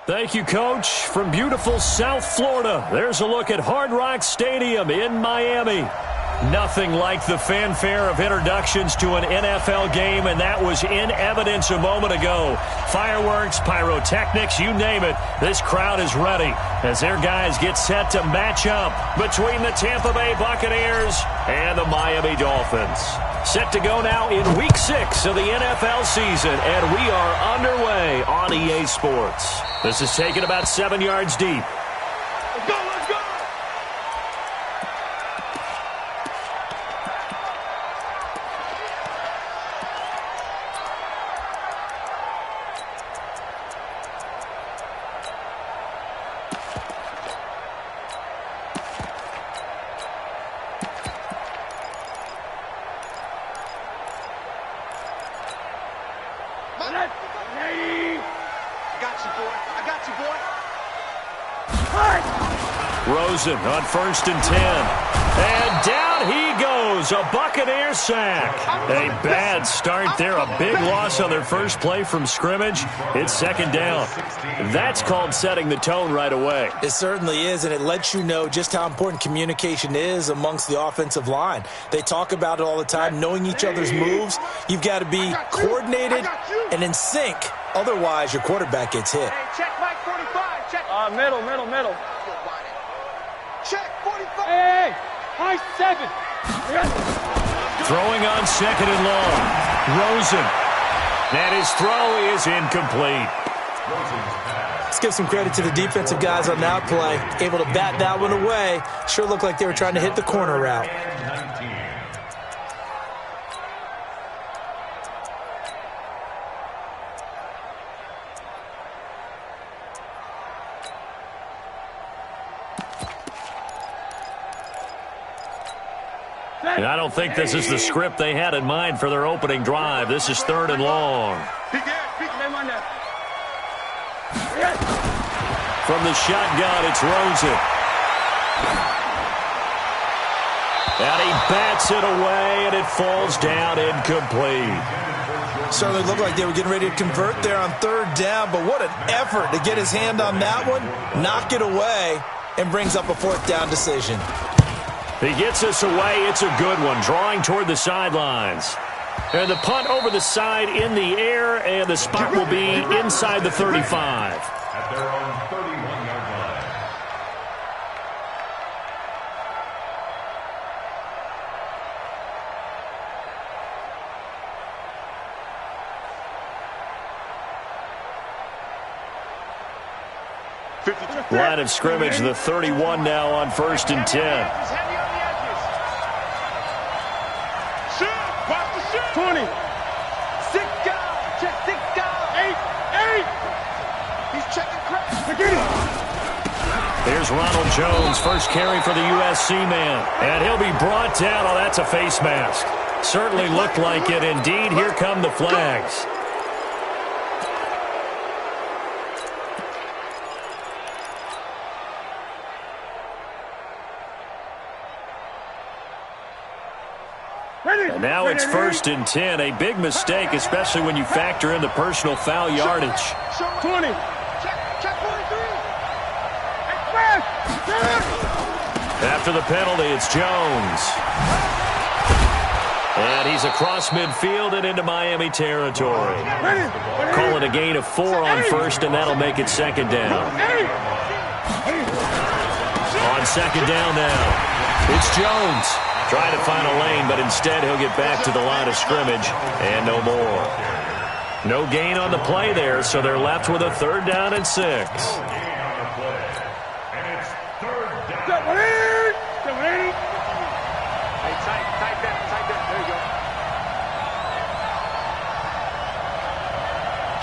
Thank you, Coach. From beautiful South Florida, there's a look at Hard Rock Stadium in Miami. Nothing like the fanfare of introductions to an NFL game, and that was in evidence a moment ago. Fireworks, pyrotechnics, you name it. This crowd is ready as their guys get set to match up between the Tampa Bay Buccaneers and the Miami Dolphins. Set to go now in Week 6 of the NFL season, and we are underway on EA Sports. This is taken about 7 yards deep. Let's go, let's go! Rosen on 1st and 10. And down he goes. A Buccaneer sack. A bad start there. A big loss on their first play from scrimmage. It's 2nd down. That's called setting the tone right away. It certainly is, and it lets you know just how important communication is amongst the offensive line. They talk about it all the time, knowing each other's moves. You've got to be coordinated and in sync. Otherwise, your quarterback gets hit. Hey, check Mike 45. Check. Middle. Check 45. Hey, high 7. Throwing on 2nd and long. Rosen. And his throw is incomplete. Let's give some credit to the defensive guys on that play. Able to bat that one away. Sure looked like they were trying to hit the corner route. And I don't think this is the script they had in mind for their opening drive. This is 3rd and long. From the shotgun, it's Rosen. And he bats it away, and it falls down incomplete. Certainly looked like they were getting ready to convert there on 3rd down, but what an effort to get his hand on that one, knock it away, and brings up a 4th down decision. He gets us away. It's a good one, drawing toward the sidelines. And the punt over the side in the air, and the spot will be inside the 35. At their own 31-yard line. Line of scrimmage, the 31 now on 1st and 10. 20. 6 guys. Check 6 guys. 8. He's checking crack. Here's Ronald Jones, first carry for the USC man. And he'll be brought down. Oh, that's a face mask. Certainly looked like it. Indeed, here come the flags. And now it's 1st and 10. A big mistake, especially when you factor in the personal foul yardage. 20. Check 43. After the penalty, it's Jones. And he's across midfield and into Miami territory. Call it a gain of 4 on 1st, and that'll make it 2nd down. On 2nd down now, it's Jones. Trying to find a lane, but instead he'll get back to the line of scrimmage and no more. No gain on the play there, so they're left with a 3rd down and 6. Tight down. There you go.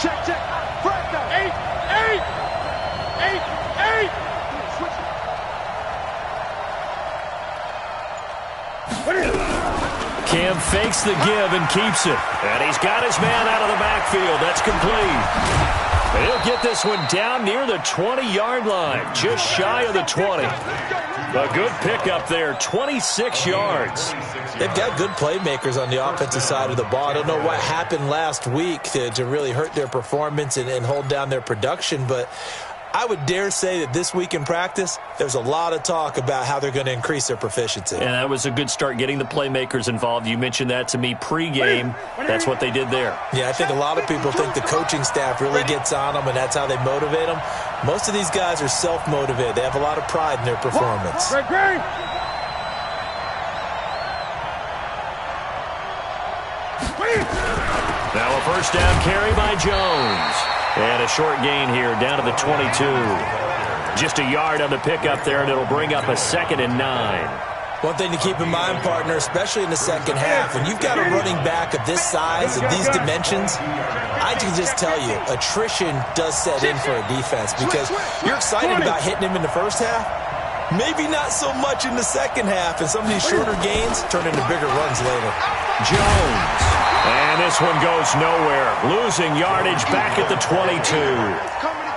Check. Break down. 8. Switch it. Cam fakes the give and keeps it. And he's got his man out of the backfield. That's complete. And he'll get this one down near the 20-yard line, just shy of the 20. A good pickup there, 26 yards. They've got good playmakers on the offensive side of the ball. I don't know what happened last week to really hurt their performance and hold down their production, but I would dare say that this week in practice, there's a lot of talk about how they're going to increase their proficiency. And that was a good start, getting the playmakers involved. You mentioned that to me pregame. That's what they did there. Yeah, I think a lot of people think the coaching staff really gets on them, and that's how they motivate them. Most of these guys are self-motivated. They have a lot of pride in their performance. Now a first down carry by Jones. And a short gain here, down to the 22. Just a yard on the pickup there, and it'll bring up a 2nd and 9. One thing to keep in mind, partner, especially in the second half, when you've got a running back of this size, of these dimensions, I can just tell you, attrition does set in for a defense because you're excited about hitting him in the first half. Maybe not so much in the second half, and some of these shorter gains turn into bigger runs later. Jones. And this one goes nowhere. Losing yardage back at the 22.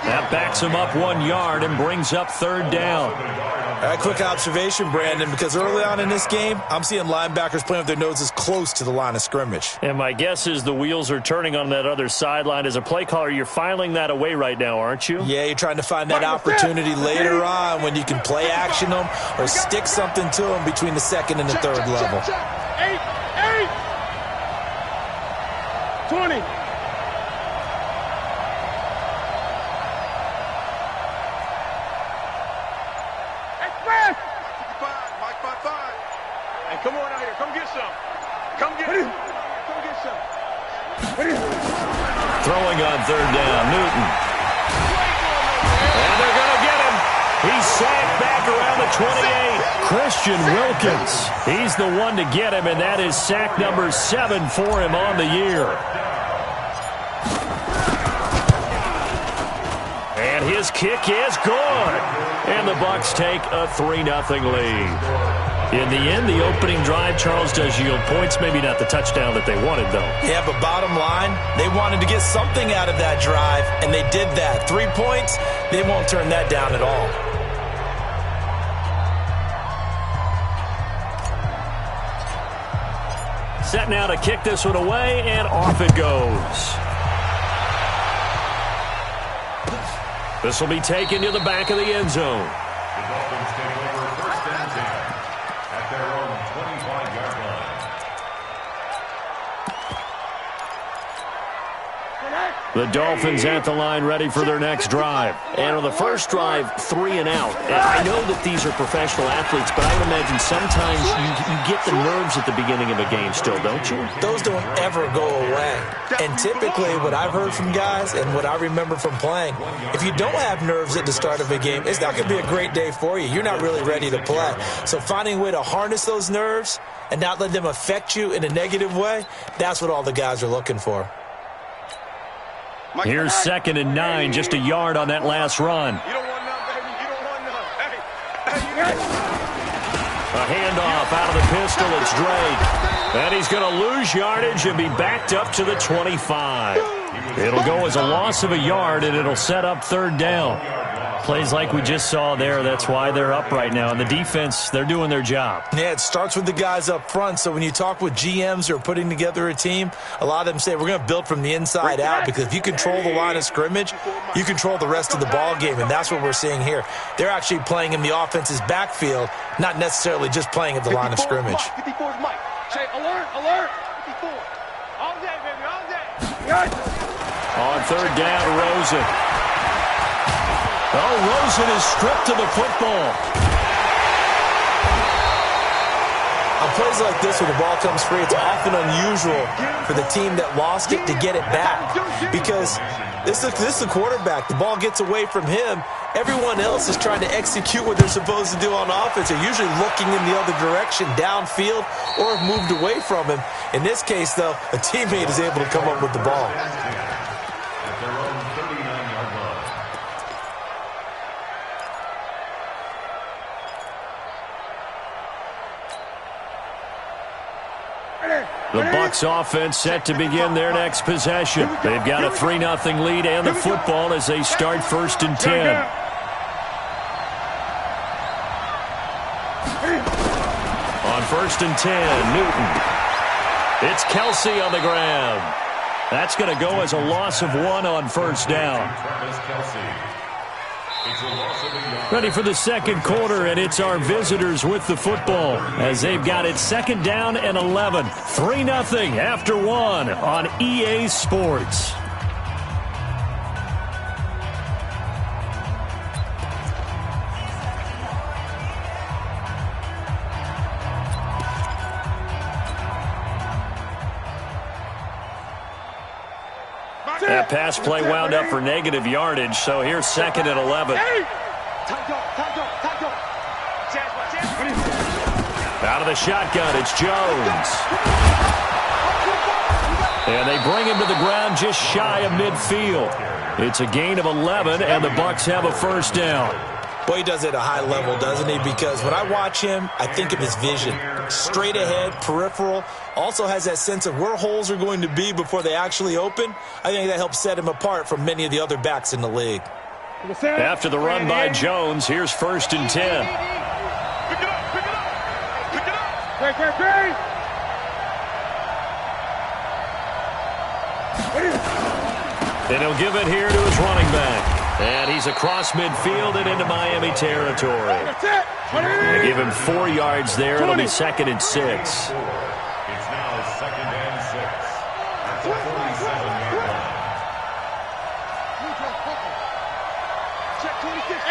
That backs him up 1 yard and brings up 3rd down. All right, quick observation, Brandon, because early on in this game, I'm seeing linebackers playing with their noses close to the line of scrimmage. And my guess is the wheels are turning on that other sideline. As a play caller, you're filing that away right now, aren't you? Yeah, you're trying to find that opportunity later on when you can play action them or stick something to them between the 2nd and the 3rd level. 20. Express. 5, Mike 5. Hey, come on out here. Come get some. Come get some. Come get some. Throwing on 3rd down, Newton. And they're going to get him. He's sacked back around the 28. Christian Wilkins. He's the one to get him, and that is sack number 7 for him on the year. And his kick is good. And the Bucs take a 3-0 lead. In the end, the opening drive, Charles, does yield points. Maybe not the touchdown that they wanted, though. Yeah, but bottom line, they wanted to get something out of that drive, and they did that. 3 points, they won't turn that down at all. Set now to kick this one away, and off it goes. This will be taken to the back of the end zone. The Dolphins take over 1st and 10 at their own 25-yard line. The Dolphins at the line ready for their next drive. And on the first drive, 3 and out. And I know that these are professional athletes, but I would imagine sometimes you get the nerves at the beginning of a game still, don't you? Those don't ever go away. And typically what I've heard from guys and what I remember from playing, if you don't have nerves at the start of a game, it's not going to be a great day for you. You're not really ready to play. So finding a way to harness those nerves and not let them affect you in a negative way, that's what all the guys are looking for. Here's 2nd and 9, just a yard on that last run. You don't want none, baby. You don't want none. Hey. A handoff out of the pistol. It's Drake. And he's going to lose yardage and be backed up to the 25. It'll go as a loss of a yard, and it'll set up 3rd down. Plays like we just saw there. That's why they're up right now. And the defense, they're doing their job. Yeah, it starts with the guys up front. So when you talk with GMs who are putting together a team, a lot of them say we're going to build from the inside out, because if you control the line of scrimmage, you control the rest of the ball game, and that's what we're seeing here. They're actually playing in the offense's backfield, not necessarily just playing at the line of scrimmage. 54 is Mike. Say alert, alert. 54. All day, baby, all day. On 3rd down, Rosen. Oh, Rosen is stripped to the football. On plays like this where the ball comes free, it's often unusual for the team that lost it to get it back, because this is the quarterback. The ball gets away from him. Everyone else is trying to execute what they're supposed to do on offense. They're usually looking in the other direction, downfield, or have moved away from him. In this case, though, a teammate is able to come up with the ball. At their own 39-yard line. The Bucs offense set to begin their next possession. They've got a 3-0 lead and the football as they start 1st and 10. On 1st and 10, Newton. It's Kelsey on the ground. That's going to go as a loss of 1 on 1st down. Travis Kelce. It's a loss of a yard. Ready for the second quarter, and it's our visitors with the football as they've got it second down and 11. 3-0 after one on EA Sports. That pass play wound up for negative yardage, so here's second and 11. Out of the shotgun, it's Jones. And they bring him to the ground just shy of midfield. It's a gain of 11, and the Bucs have a first down. Well, he does it at a high level, doesn't he? Because when I watch him, I think of his vision. Straight ahead, peripheral. Also has that sense of where holes are going to be before they actually open. I think that helps set him apart from many of the other backs in the league. After the run by Jones, here's first and 10. Pick it up, pick it up, pick it up. And he'll give it here to his running back. And he's across midfield and into Miami territory. They give him 4 yards there. It'll be second and 6. It's now second and 6. At the 47-yard line. Check 26.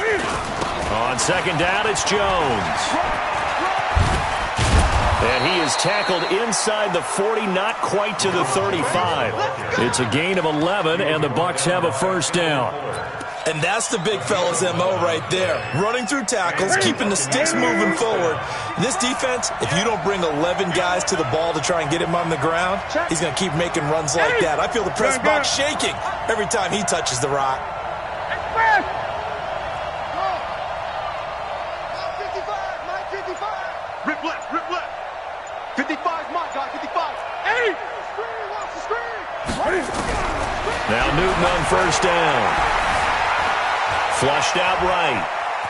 8. On second down, it's Jones. And he is tackled inside the 40, not quite to the 35. It's a gain of 11, and the Bucs have a first down. And that's the big fella's MO right there. Running through tackles, keeping the sticks moving forward. This defense, if you don't bring 11 guys to the ball to try and get him on the ground, he's going to keep making runs like that. I feel the press box shaking every time he touches the rock. Rip left, rip left. 55 my guy, 55. 8. Screen, watch the screen. Now Newton on first down. Flushed out right.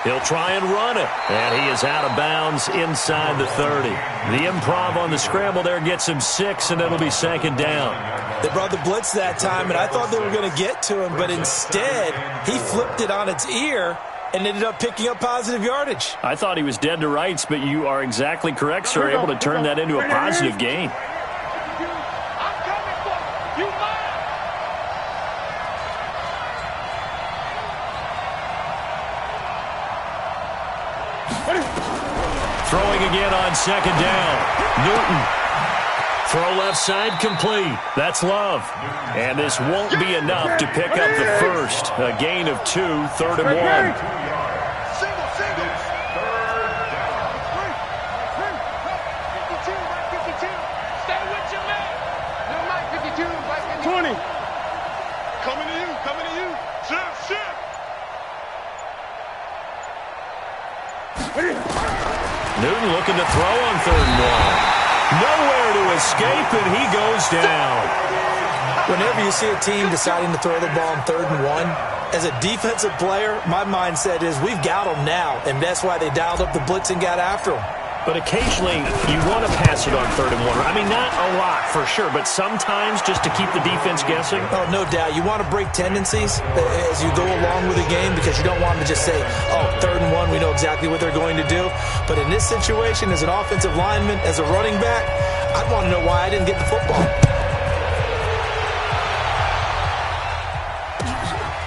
He'll try and run it. And he is out of bounds inside the 30. The improv on the scramble there gets him 6, and it'll be second down. They brought the blitz that time, and I thought they were going to get to him, but instead he flipped it on its ear and ended up picking up positive yardage. I thought he was dead to rights, but you are exactly correct, sir. Able to turn that into a positive gain. I'm coming for you. Throwing again on second down. Newton. Throw left side complete. That's Love. And this won't be enough to pick up the first. A gain of 2, third and 1. Single. Third down. 52, right 52. Stay with your man. No, right 52, right 52. 20. Coming to you. Shift. Newton looking to throw on third and 1. Nowhere to escape, and he goes down. Whenever you see a team deciding to throw the ball on third and 1, as a defensive player, my mindset is we've got them now, and that's why they dialed up the blitz and got after them. But occasionally, you want to pass it on third and 1. I mean, not a lot for sure, but sometimes just to keep the defense guessing. Oh, no doubt. You want to break tendencies as you go along with the game because you don't want them to just say, oh, third and 1, we know exactly what they're going to do. But in this situation, as an offensive lineman, as a running back, I'd want to know why I didn't get the football.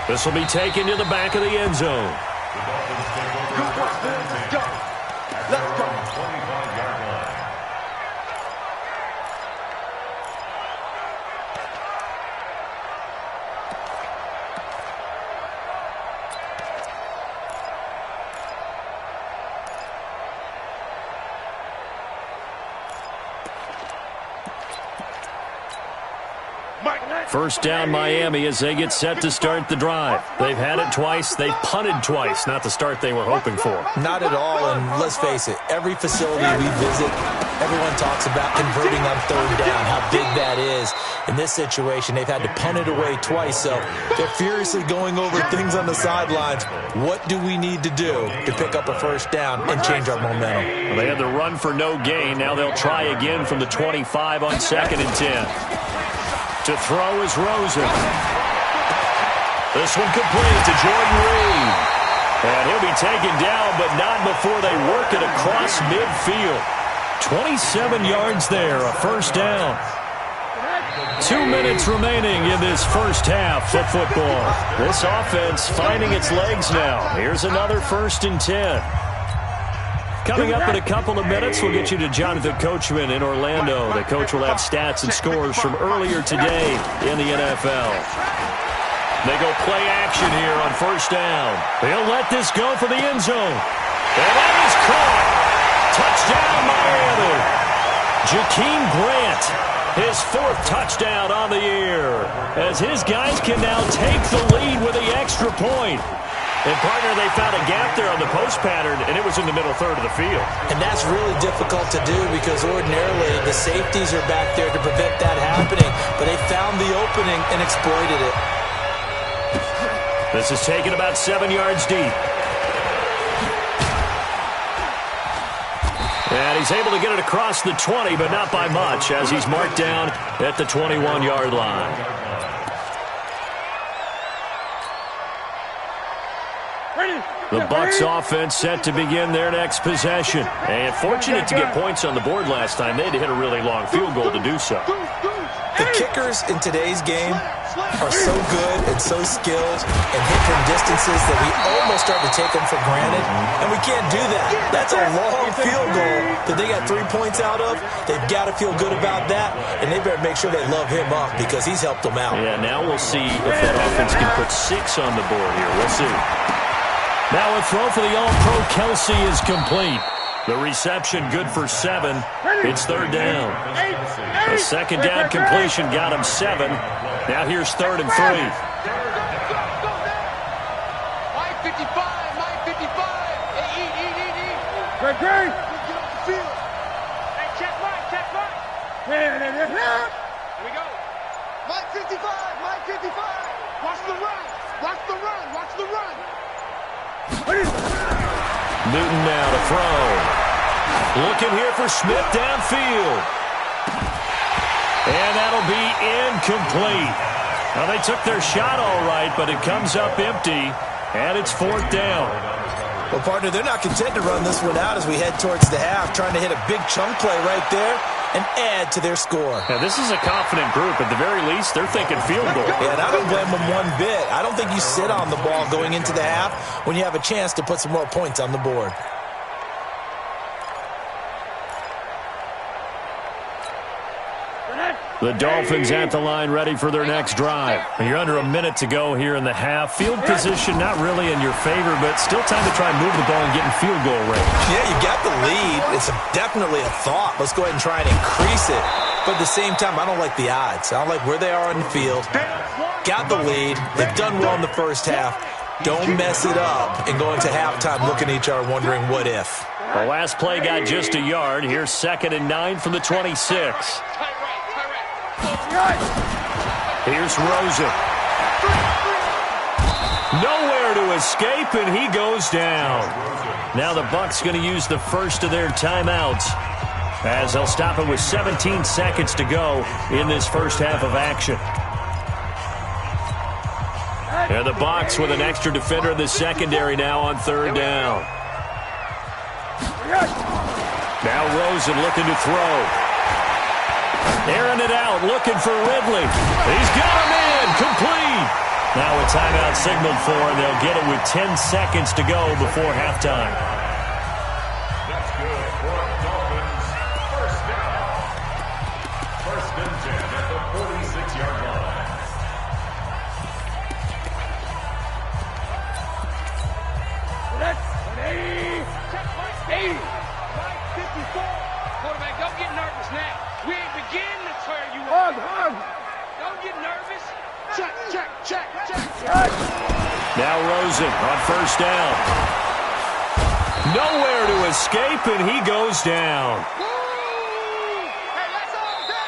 This will be taken to the back of the end zone. The Dolphins take over first and 10. At their own 25-yard line. First down Miami as they get set to start the drive. They've had it twice. They've punted twice. Not the start they were hoping for. Not at all, and let's face it, every facility we visit, everyone talks about converting on third down, how big that is. In this situation, they've had to punt it away twice, so they're furiously going over things on the sidelines. What do we need to do to pick up a first down and change our momentum? Well, they had the run for no gain. Now they'll try again from the 25 on second and 10. To throw is Rosen. This one complete to Jordan Reed. And he'll be taken down, but not before they work it across midfield. 27 yards there, a first down. 2 minutes remaining in this first half of football. This offense finding its legs now. Here's another 1st and 10. Coming up in a couple of minutes, we'll get you to Jonathan Coachman in Orlando. The coach will have stats and scores from earlier today in the NFL. They go play action here on first down. They'll let this go for the end zone. And that is caught. Touchdown, Miami. Jakeem Grant, his 4th touchdown on the year, as his guys can now take the lead with the extra point. And, partner, they found a gap there on the post pattern, and it was in the middle third of the field. And that's really difficult to do because ordinarily the safeties are back there to prevent that happening. But they found the opening and exploited it. This is taken about 7 yards deep. And he's able to get it across the 20, but not by much, as he's marked down at the 21-yard line. The Bucs offense set to begin their next possession. And fortunate to get points on the board last time. They had to hit a really long field goal to do so. The kickers in today's game are so good and so skilled and hit from distances that we almost start to take them for granted. And we can't do that. That's a long field goal that they got 3 points out of. They've got to feel good about that. And they better make sure they love him up because he's helped them out. Yeah, now we'll see if that offense can put 6 on the board here. We'll see. Now a throw for the All-Pro Kelsey is complete. The reception good for 7. It's 3rd down. The 2nd down completion got him 7. Now here's 3rd and 3. Mike 55, Mike 55. Hey, eat. Great. Get off the field. Hey, check Mike. Here we go. Mike 55. Watch the run. Newton now to throw. Looking here for Smith downfield. And that'll be incomplete. Now, they took their shot all right, but it comes up empty, and it's 4th down. Well, partner, they're not content to run this one out as we head towards the half, trying to hit a big chunk play right there and add to their score. Now, this is a confident group. At the very least, they're thinking field goal. Yeah, and I don't blame them one bit. I don't think you sit on the ball going into the half when you have a chance to put some more points on the board. The Dolphins at the line ready for their next drive. You're under a minute to go here in the half. Field position not really in your favor, but still time to try and move the ball and get in field goal range. Yeah, you got the lead. It's definitely a thought. Let's go ahead and try and increase it. But at the same time, I don't like the odds. I don't like where they are on the field. Got the lead. They've done well in the first half. Don't mess it up and go into halftime looking at each other wondering what if. The last play got just a yard. Here's 2nd and 9 from the 26. Here's Rosen. Nowhere to escape, and he goes down. Now the Bucs going to use the first of their timeouts as they'll stop it with 17 seconds to go in this first half of action. And the Bucs with an extra defender in the secondary now on 3rd down. Now Rosen looking to throw. Airing it out, looking for Ridley. He's got him in, complete. Now a timeout signaled for, and they'll get it with 10 seconds to go before halftime. That's good for Dolphins. First down. 1st and 10 at the 46-yard line. Quarterback, don't get nervous now. We ain't beginning to tear you up. Don't get nervous. Check. Now Rosen on 1st down. Nowhere to escape, and he goes down.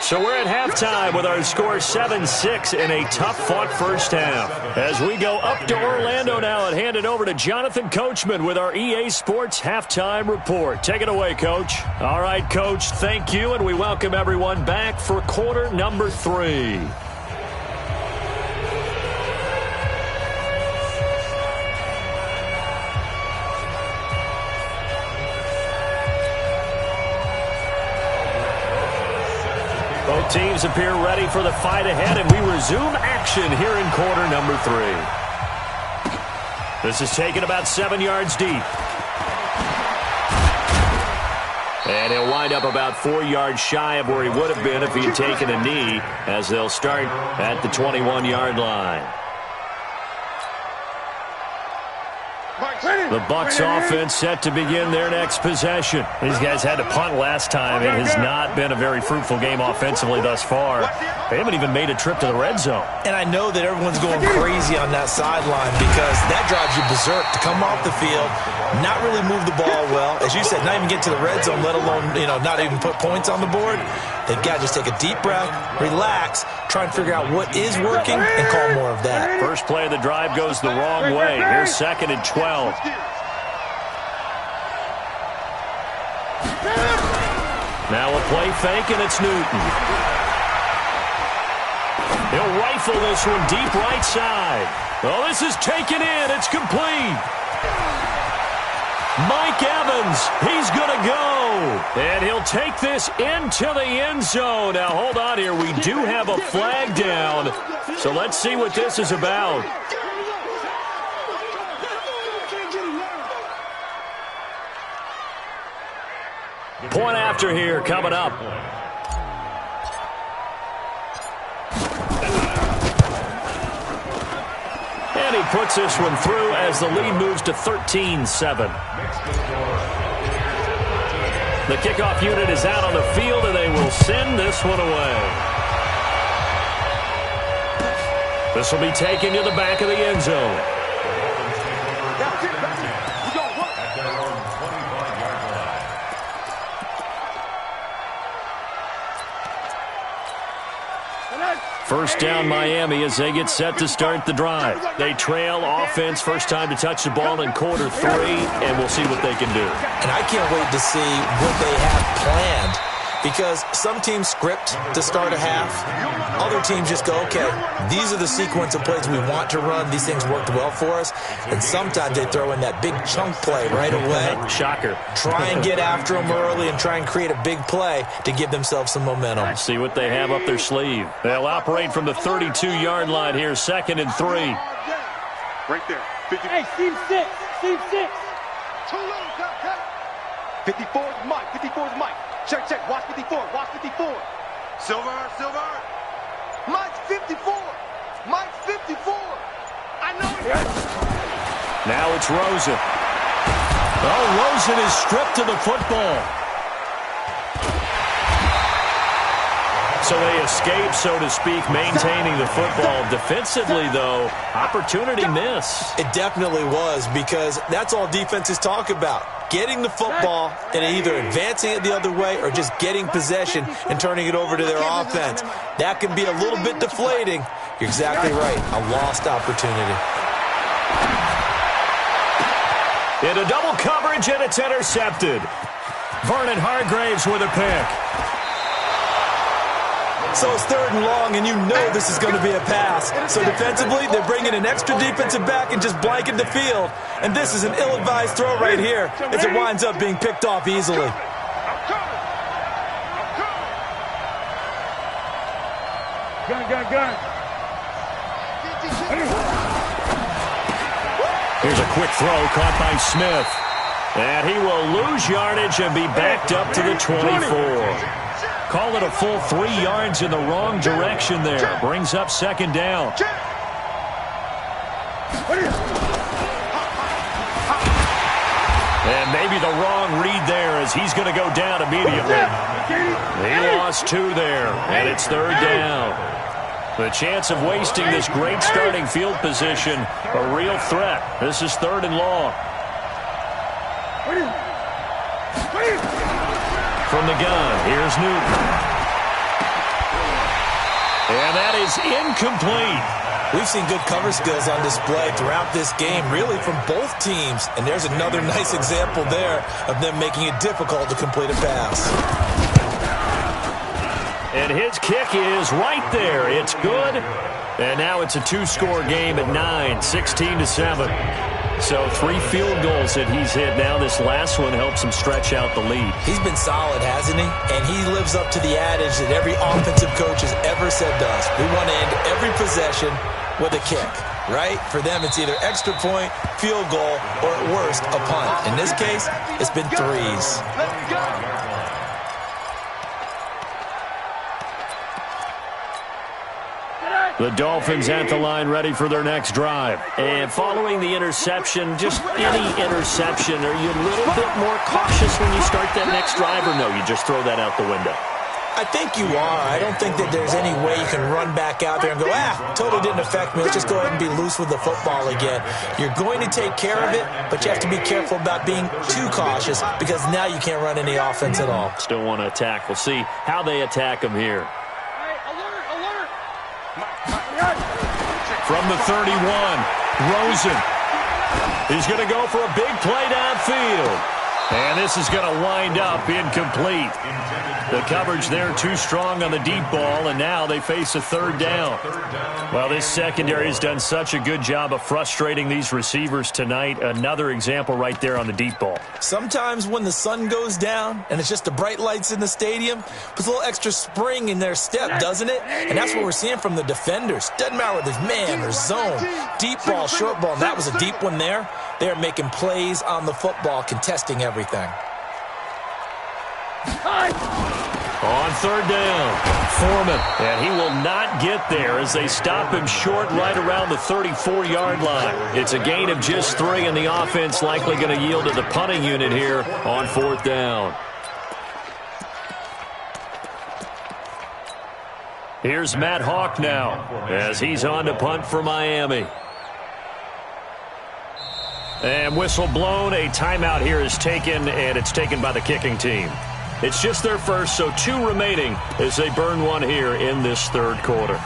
So we're at halftime with our score 7-6 in a tough-fought first half. As we go up to Orlando now and hand it over to Jonathan Coachman with our EA Sports Halftime Report. Take it away, Coach. All right, Coach, thank you, and we welcome everyone back for quarter number 3. teams appear ready for the fight ahead, and we resume action here in quarter number 3. This is taken about 7 yards deep. And he'll wind up about 4 yards shy of where he would have been if he had taken a knee, as they'll start at the 21-yard line. The Bucs offense set to begin their next possession. These guys had to punt last time. It has not been a very fruitful game offensively thus far. They haven't even made a trip to the red zone. And I know that everyone's going crazy on that sideline because that drives you berserk to come off the field, not really move the ball well. As you said, not even get to the red zone, let alone, not even put points on the board. They've got to just take a deep breath, relax, try and figure out what is working, and call more of that. First play of the drive goes the wrong way. Here's 2nd and 12. Now a play fake, and it's Newton. He'll rifle this one deep right side. Oh, this is taken in. It's complete. Mike Evans, he's going to go. And he'll take this into the end zone. Now, hold on here. We do have a flag down. So let's see what this is about. Point after here coming up. And he puts this one through as the lead moves to 13-7. The kickoff unit is out on the field, and they will send this one away. This will be taken to the back of the end zone. First down Miami as they get set to start the drive. They trail offense, first time to touch the ball in quarter 3, and we'll see what they can do. And I can't wait to see what they have planned, because some teams script to start a half. Other teams just go, okay, these are the sequence of plays we want to run. These things worked well for us. And sometimes they throw in that big chunk play right away. Shocker. Try and get after them early and try and create a big play to give themselves some momentum. Let's see what they have up their sleeve. They'll operate from the 32-yard line here, 2nd and 3. Right there. 50. Hey, Steve 6. Steve 6. Too low, cut. 54 is Mike. 54 is Mike. Check. Watch 54. Watch 54. Silver. Mike's 54. Mike's 54. I know it. Now it's Rosen. Oh, Rosen is stripped to the football. So they escape, so to speak, maintaining the football. Defensively, though, opportunity miss. It definitely was, because that's all defenses talk about. Getting the football and either advancing it the other way or just getting possession and turning it over to their offense. That can be a little bit deflating. You're exactly right. A lost opportunity. Into double coverage, and it's intercepted. Vernon Hargraves with a pick. So it's 3rd and long, and you know this is going to be a pass. So defensively, they're bringing an extra defensive back and just blanking the field. And this is an ill-advised throw right here as it winds up being picked off easily. Gun. Here's a quick throw caught by Smith. And he will lose yardage and be backed up to the 24. Call it a full 3 yards in the wrong direction there. Brings up 2nd down. And maybe the wrong read there as he's going to go down immediately. He lost 2 there, and it's 3rd down. The chance of wasting this great starting field position, a real threat. This is 3rd and long. From the gun, here's Newton. And that is incomplete. We've seen good cover skills on display throughout this game, really from both teams. And there's another nice example there of them making it difficult to complete a pass. And his kick is right there. It's good. And now it's a 2-score game at 9, 16-7. So 3 field goals that he's hit now. This last one helps him stretch out the lead. He's been solid, hasn't he? And he lives up to the adage that every offensive coach has ever said to us. We want to end every possession with a kick, right? For them, it's either extra point, field goal, or at worst, a punt. In this case, it's been 3s. Let's go. The Dolphins at the line ready for their next drive. And following the interception, just any interception, are you a little bit more cautious when you start that next drive, or no, you just throw that out the window? I think you are. I don't think that there's any way you can run back out there and go, totally didn't affect me. Let's just go ahead and be loose with the football again. You're going to take care of it, but you have to be careful about being too cautious because now you can't run any offense at all. Still want to attack. We'll see how they attack him here. From the 31, Rosen. He's going to go for a big play downfield. And this is going to wind up incomplete. The coverage there too strong on the deep ball, and now they face a 3rd down. Well, this secondary has done such a good job of frustrating these receivers tonight. Another example right there on the deep ball. Sometimes when the sun goes down and it's just the bright lights in the stadium, puts a little extra spring in their step, doesn't it? And that's what we're seeing from the defenders. Doesn't matter whether there's man or zone, deep ball, short ball, and that was a deep one there. They're making plays on the football, contesting everything. On 3rd down, Foreman, and he will not get there as they stop him short right around the 34-yard line. It's a gain of just 3, and the offense likely going to yield to the punting unit here on 4th down. Here's Matt Hawk now as he's on to punt for Miami. And whistle blown, a timeout here is taken, and it's taken by the kicking team. It's just their first, so 2 remaining as they burn one here in this 3rd quarter.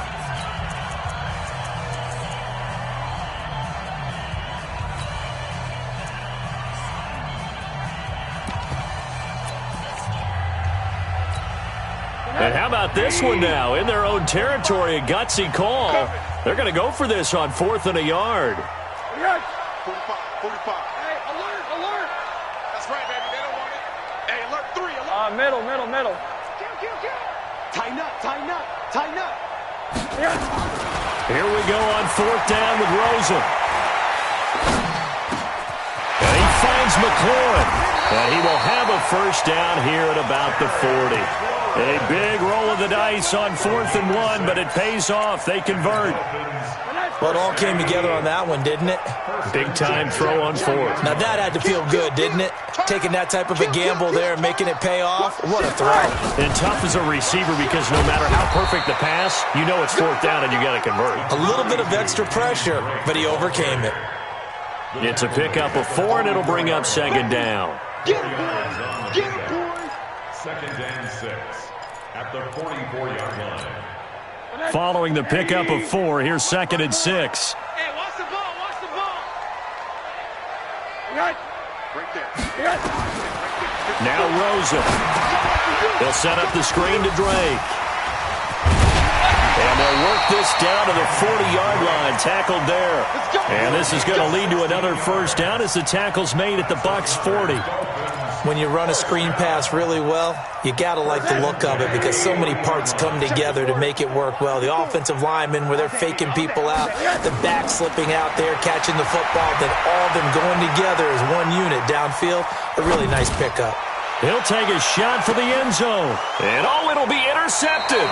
And how about this one now? In their own territory, a gutsy call. They're going to go for this on 4th and a yard. 45. Hey, alert. That's right, baby. They don't want it. Hey, alert 3, alert. Middle. Tighten up. Here we go on 4th down with Rosen. And he finds McLaurin. And he will have a 1st down here at about the 40. A big roll of the dice on 4th and 1, but it pays off. They convert. Well, it all came together on that one, didn't it? Big-time throw on 4th. Now, that had to feel good, didn't it? Taking that type of a gamble there and making it pay off. What a throw. And tough as a receiver because no matter how perfect the pass, you know it's 4th down and you got to convert. A little bit of extra pressure, but he overcame it. It's a pickup of 4, and it'll bring up 2nd down. Get it, boys. 2nd and 6 at the 44-yard line. Following the pickup of 4, here's 2nd and 6. Hey, watch the ball. Right there. Now Rosen. They'll set up the screen to Drake. And they'll work this down to the 40-yard line, tackled there. And this is going to lead to another 1st down as the tackle's made at the Bucs 40. When you run a screen pass really well, you got to like the look of it because so many parts come together to make it work well. The offensive linemen, where they're faking people out, the back slipping out there, catching the football, then all of them going together as one unit downfield. A really nice pickup. He'll take a shot for the end zone. And it'll be intercepted.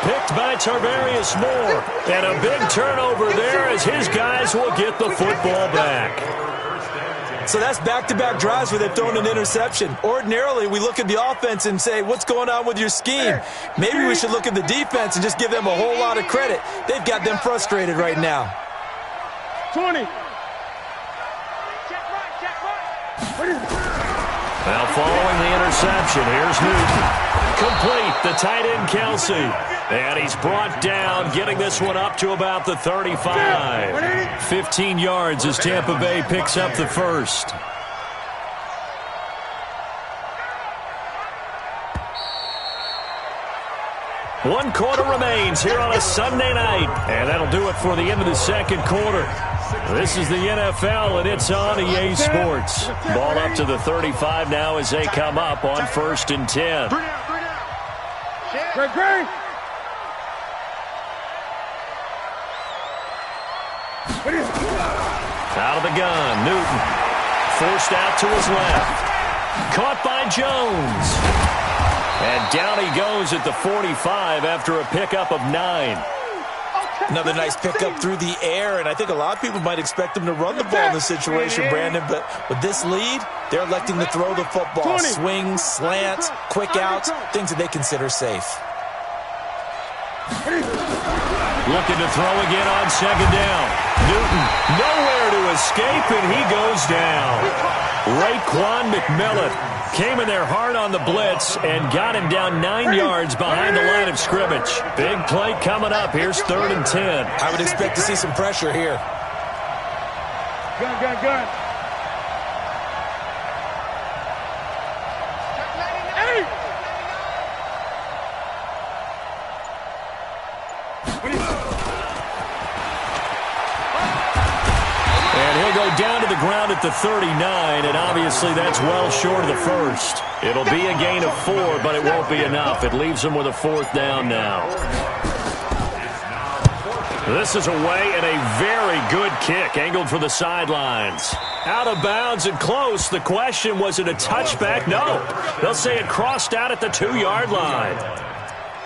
Picked by Tarvarius Moore. And a big turnover there as his guys will get the football back. So that's back-to-back drives where they've thrown an interception. Ordinarily, we look at the offense and say, what's going on with your scheme? Maybe we should look at the defense and just give them a whole lot of credit. They've got them frustrated right now. 20. Now following the interception, here's Newton. Complete, the tight end Kelsey. And he's brought down, getting this one up to about the 35. 15 yards as Tampa Bay picks up the 1st. 1 quarter remains here on a Sunday night. And that'll do it for the end of the second quarter. This is the NFL, and it's on EA Sports. Ball up to the 35 now as they come up on 1st and 10. Green. Out of the gun, Newton. Forced out to his left. Caught by Jones. And down he goes at the 45 after a pickup of 9. Another nice pickup through the air, and I think a lot of people might expect them to run the ball in this situation, Brandon, but with this lead, they're electing to throw the football. Swings, slants, quick outs, things that they consider safe. Looking to throw again on 2nd down. Newton nowhere to escape, and he goes down. Raekwon McMillan came in there hard on the blitz and got him down 9 yards behind the line of scrimmage. Big play coming up. Here's 3rd and 10. I would expect to see some pressure here. Gun. And he'll go down to the ground at the 39, and obviously that's well short of the first. It'll be a gain of 4, but it won't be enough. It leaves him with a 4th down now. This is away, and a very good kick angled for the sidelines. Out of bounds and close. The question, was it a touchback? No. They'll say it crossed out at the 2-yard line.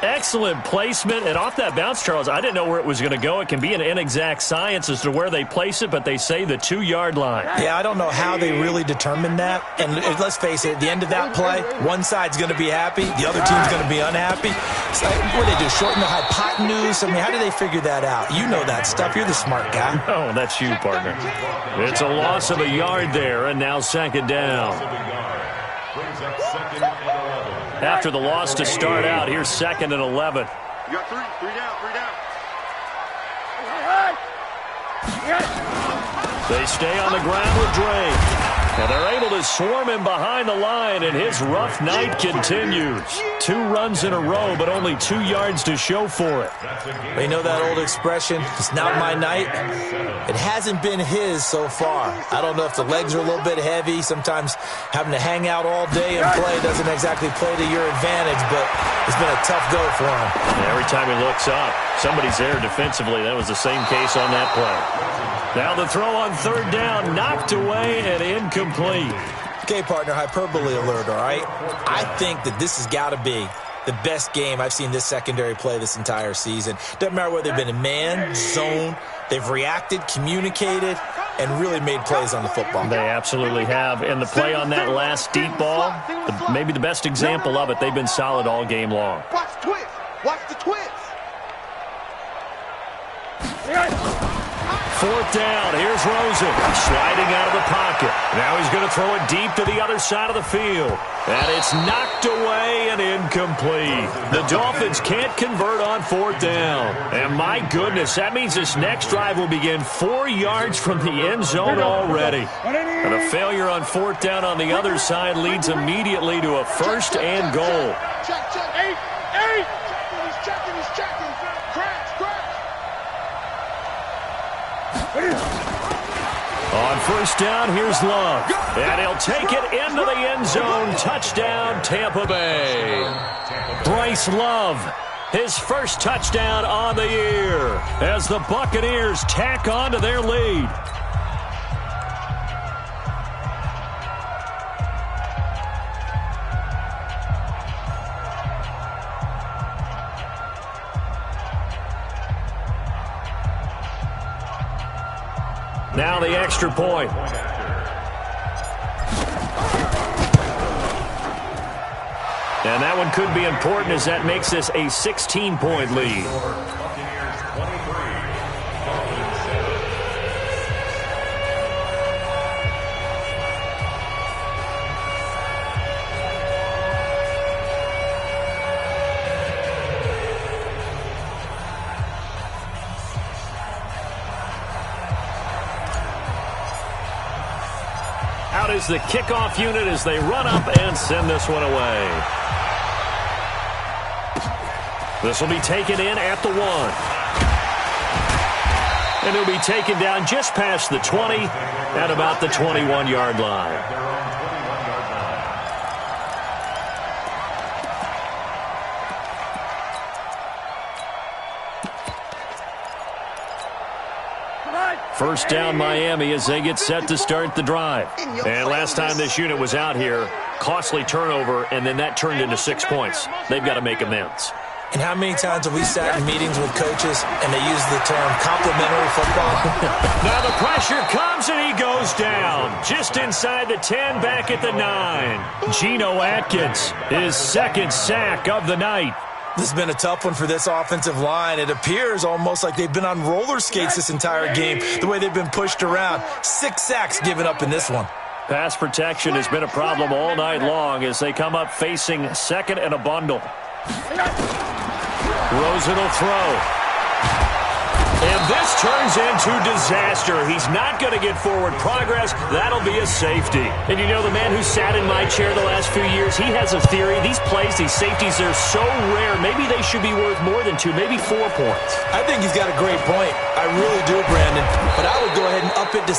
Excellent placement, and off that bounce, Charles, I didn't know where it was going to go. It can be an inexact science as to where they place it, but they say the 2-yard line. Yeah, I don't know how they really determined that. And let's face it, at the end of that play, one side's going to be happy, the other team's going to be unhappy. It's like, what do they do, shorten the hypotenuse? I mean, how do they figure that out? You know that stuff. You're the smart guy. Oh, that's you, partner. It's a loss of a yard there, and now 2nd down. After the loss to start out, here's 2nd and 11. You got 3 down. They stay on the ground with Drake. And they're able to swarm him behind the line, and his rough night continues. 2 runs in a row, but only 2 yards to show for it. You know that old expression, it's not my night? It hasn't been his so far. I don't know if the legs are a little bit heavy. Sometimes having to hang out all day and play doesn't exactly play to your advantage, but it's been a tough go for him. And every time he looks up, somebody's there defensively. That was the same case on that play. Now the throw on 3rd down, knocked away and incomplete. Okay, partner, hyperbole alert, all right? I think that this has got to be the best game I've seen this secondary play this entire season. Doesn't matter whether they've been in man, zone, they've reacted, communicated, and really made plays on the football. They absolutely have. And the play on that last deep ball, maybe the best example of it, they've been solid all game long. Watch the twist. Watch the twist. 4th down. Here's Rosen sliding out of the pocket. Now he's going to throw it deep to the other side of the field. And it's knocked away and incomplete. The Dolphins can't convert on 4th down. And my goodness, that means this next drive will begin 4 yards from the end zone already. And a failure on 4th down on the other side leads immediately to a 1st and goal. Check. 8. He's checking. Crash. On 1st down, here's Love. And he'll take it into the end zone. Touchdown, Tampa Bay. Bryce Love, his first touchdown on the year as the Buccaneers tack on to their lead. Now the extra point. And that one could be important as that makes this a 16-point lead. Out is the kickoff unit as they run up and send this one away. This will be taken in at the 1. And he'll be taken down just past the 20 at about the 21-yard line. First down Miami as they get set to start the drive. And last time this unit was out here, costly turnover, and then that turned into 6 points. They've got to make amends. And how many times have we sat in meetings with coaches and they use the term complimentary football? Now the pressure comes and he goes down. Just inside the 10, back at the 9. Geno Atkins, his second sack of the night. This has been a tough one for this offensive line. It appears almost like they've been on roller skates this entire game, the way they've been pushed around. 6 sacks given up in this one. Pass protection has been a problem all night long as they come up facing second and a bundle. Rosen will throw. And this turns into disaster. He's not going to get forward progress. That'll be a safety. And you know, the man who sat in my chair the last few years, he has a theory. These plays, these safeties, they're so rare. Maybe they should be worth more than 2, maybe 4 points. I think he's got a great point. I really do, Brandon. But I would go ahead and up it to